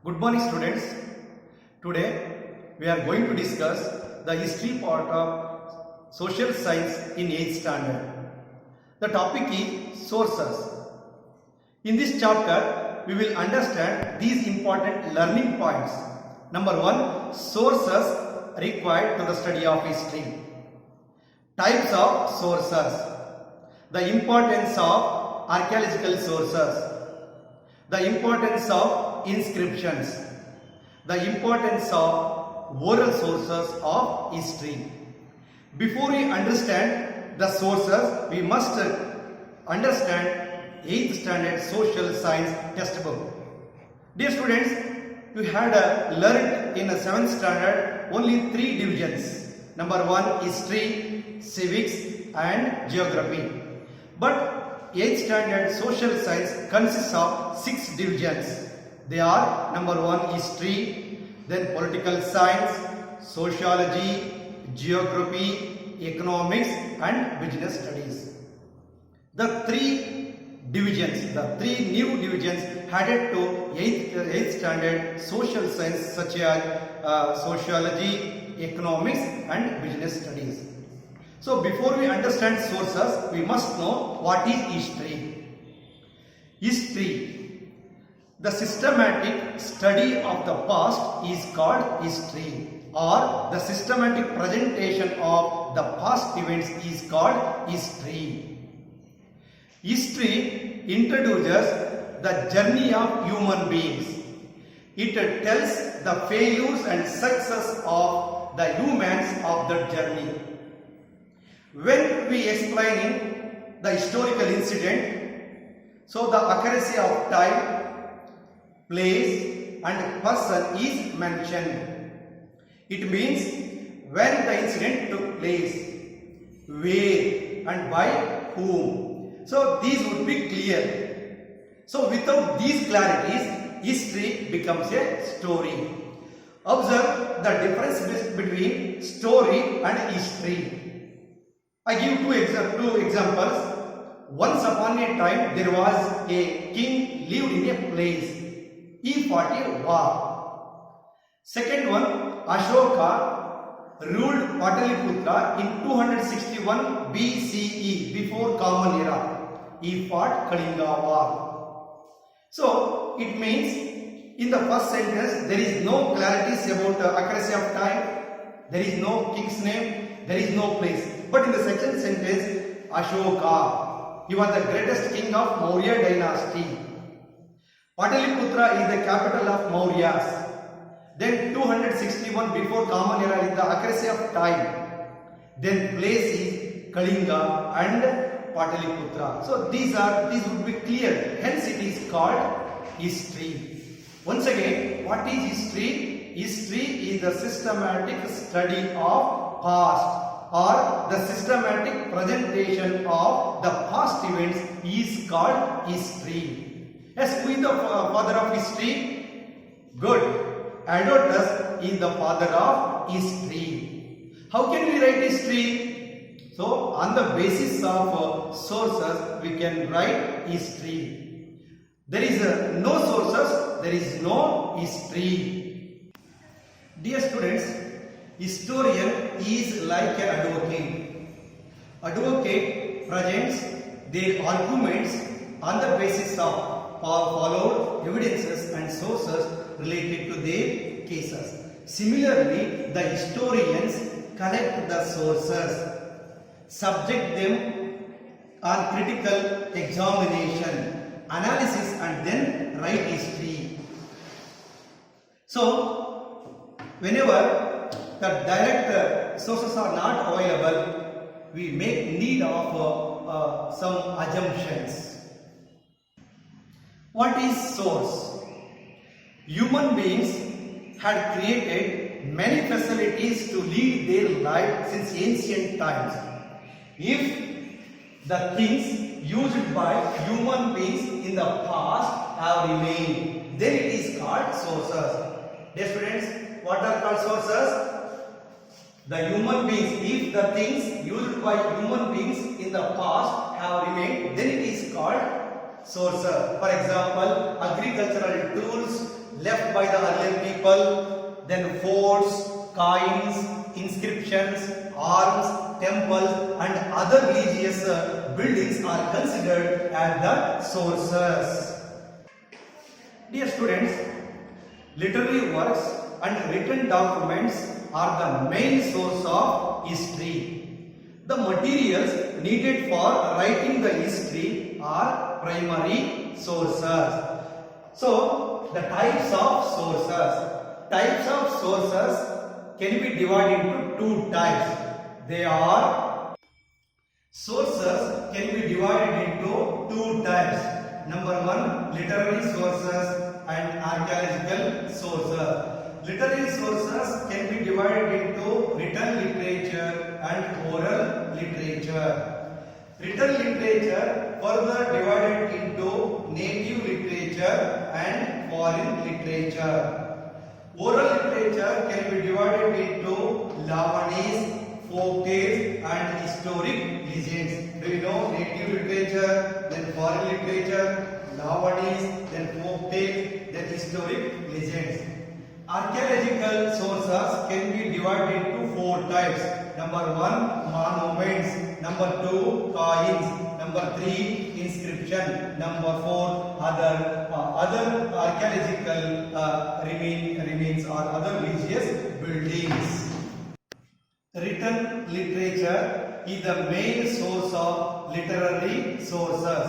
Good morning students. Today we are going to discuss the history part of social science in 8th standard. The topic is sources. In this chapter we will understand these important learning points. Number 1, sources required to the study of history. Types of sources. The importance of archaeological sources. The importance of inscriptions, the importance of oral sources of history. Before we understand the sources, we must understand 8th standard social science textbook. Dear students, you had learned in 7th standard only 3 divisions. Number 1, history, civics and geography. But 8th standard social science consists of 6 divisions. They are number 1 history, then political science, sociology, geography, economics and business studies. The 3 divisions, the 3 new divisions added to 8th standard social science such as sociology, economics and business studies. So before we understand sources, we must know what is history. History. The systematic study of the past is called history, or the systematic presentation of the past events is called history. History introduces the journey of human beings. It tells the failures and success of the humans of that journey. When we explaining the historical incident, so the accuracy of time, place and person is mentioned. It means when the incident took place, where and by whom. So these would be clear. So without these clarities, history becomes a story. Observe the difference between story and history. I give two examples. Once upon a time there was a king lived in a place. He fought a war. Second one, Ashoka ruled Pataliputra in 261 BCE, before Common Era. He fought Kalinga war. So it means in the first sentence there is no clarities about accuracy of time, there is no king's name, there is no place. But in the second sentence, Ashoka, he was the greatest king of Maurya dynasty. Pataliputra is the capital of Mauryas. Then 261 before Common Era is the accuracy of time. Then place is Kalinga and Pataliputra. So these would be clear. Hence it is called history. Once again, what is history? History is the systematic study of past, or the systematic presentation of the past events is called history. Yes, who is the father of history? Good. Herodotus is the father of history. How can we write history? So, on the basis of sources, we can write history. There is no sources, there is no history. Dear students, historian is like an advocate. Advocate presents their arguments on the basis of followed evidences and sources related to their cases. Similarly, the historians collect the sources, subject them on critical examination, analysis and then write history. So, whenever the direct sources are not available, we make need of some assumptions. What is source? Human beings had created many facilities to lead their life since ancient times. If the things used by human beings in the past have remained, then it is called sources. Dear students, what are called sources? The human beings, if the things used by human beings in the past have remained, then it is called sources. For example, agricultural tools left by the people, then forts, coins, inscriptions, arms, temples and other religious buildings are considered as the sources. Dear students, literary works and written documents are the main source of history. The materials needed for writing the history are primary sources. So, the types of sources. Types of sources can be divided into two types. They are sources can be divided into two types. Number one, literary sources and archaeological sources. Literary sources can be divided into written literature and oral literature. Written literature further divided into native literature and foreign literature. Oral literature can be divided into Lavanies, folk tales and historic legends. Do you know native literature, then foreign literature, Lavanies, then folk tales, then historic legends. Archaeological sources can be divided into four types. Number one, monuments. Number two, coins. Number three, inscription. Number four, other archaeological remains or other religious buildings. Written literature is the main source of literary sources.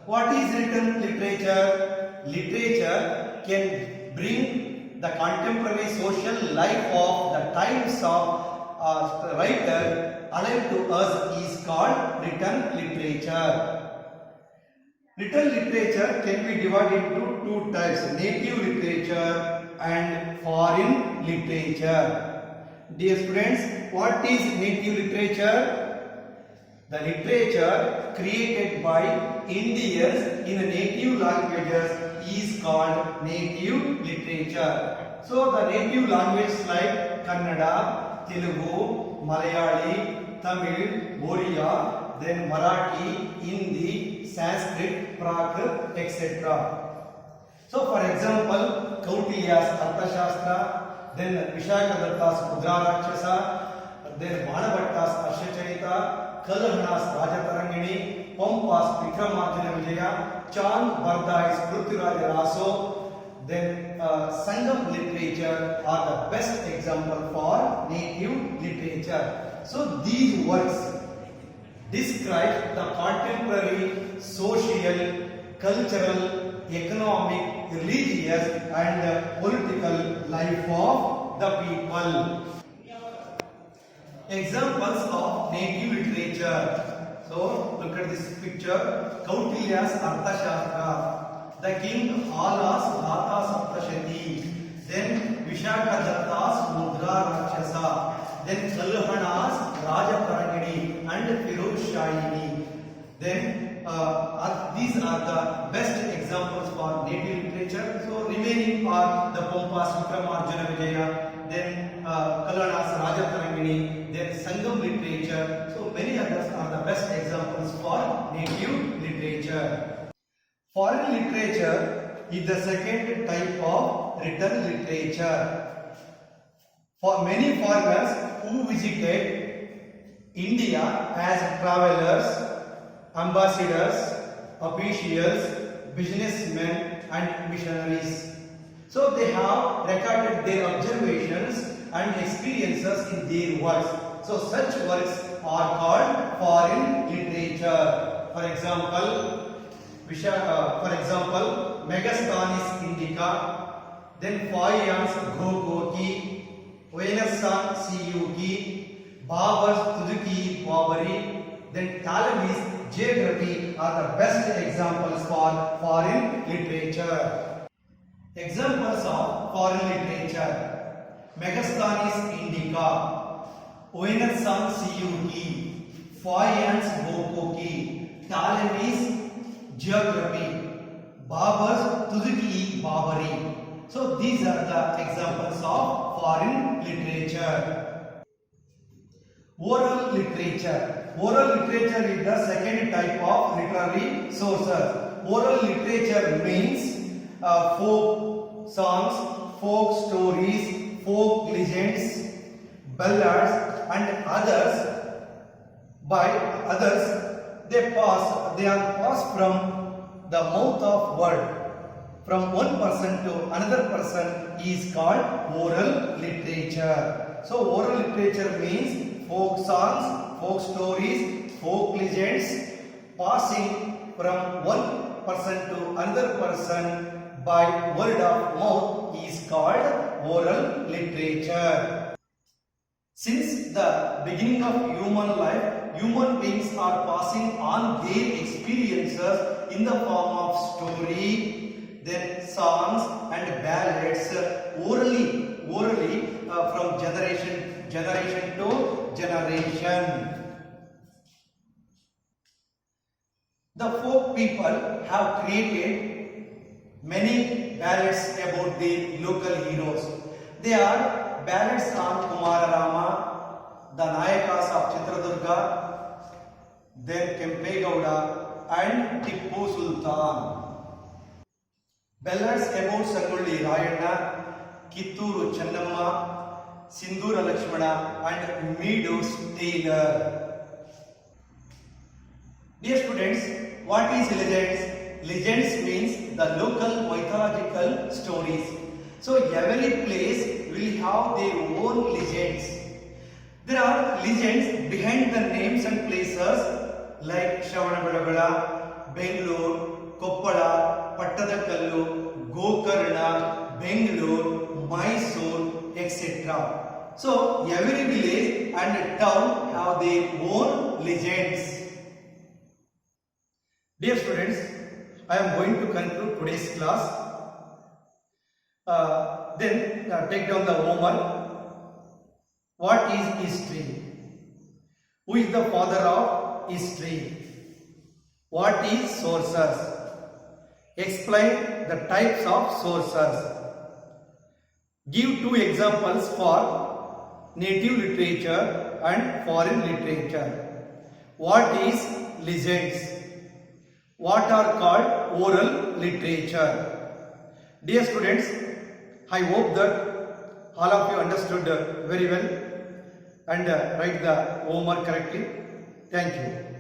What is written literature? Literature can bring the contemporary social life of the times of writer alive to us is called written literature. Written literature can be divided into two types, native literature and foreign literature. Dear students, what is native literature? The literature created by Indians in native languages is called native literature. So the native languages like Kannada, Telugu, Malayali, Tamil, Oriya, then Marathi, Hindi, Sanskrit, Prakrit, etc. So for example, Kautilya's Arthashastra, then Vishakadatta's Mudra-Rakshasa, then Banabhatta's Arshacharita, Kalahana's Rajatarangini, Pampa's Vikramarjuna Vijaya, Chand Bardai's Prithviraj Raso, then Sangam literature are the best example for native literature. So these works describe the contemporary social, cultural, economic, religious and political life of the people. Examples of native literature. So look at this picture. Kautilya's Arthashastra, the king Ala's Gatha Saptashati, then Vishakadatta's Mudra Rakshasa, then Kalahana's Rajatarangini and Firuzshahini. Then these are the best examples for native literature. So remaining are the Pampa's Vikramarjuna Vijaya, then Kalahana's Rajatarangini, then Sangam literature. So many others are the best examples for native literature. Foreign literature is the second type of written literature. For many foreigners who visited India as travelers, ambassadors, officials, businessmen and missionaries. So they have recorded their observations and experiences in their works. So such works are called foreign literature. For example, Megasthenes Indica, then Fayan's Gogoki, Renaissance Siyuki, Babar's Tuzuki Babari, then Ptolemy's geography are the best examples for foreign literature. Examples of foreign literature: Megasthenes Indica, Renaissance Siyuki, Fayan's Gogoki, Ptolemy's geography, Babar's Tuzuki Babari. So these are the examples of foreign literature. Oral literature. Oral literature is the second type of literary sources. Oral literature means folk songs, folk stories, folk legends, ballads and others by others. They are passed from the mouth of word from one person to another person is called oral literature. So oral literature means folk songs, folk stories, folk legends passing from one person to another person by word of mouth is called oral literature. Since the beginning of human life, human beings are passing on their experiences in the form of story, then songs and ballads orally from generation to generation. The folk people have created many ballads about the local heroes. They are ballads on Kumararama, the Nayakas of Chitradurga, then Kempegowda and Tippu Sultan. Ballads about Sangolli Rayana, Kitturu Channamma, Sindhura Lakshmana and Meadows Taylor. Dear students, what is legends? Legends means the local mythological stories. So every place will have their own legends. There are legends behind the names and places like Shravanabelagala, Bengaluru, Koppala, Pattadakallu, Gokarna, Bengaluru, Mysore, etc. So every village and town have their own legends. Dear students, I am going to conclude today's class. Then take down the homework. What is history? Who is the father of history? What is sources? Explain the types of sources. Give two examples for native literature and foreign literature. What is legends? What are called oral literature? Dear students, I hope that all of you understood very well and write the homework correctly. Thank you.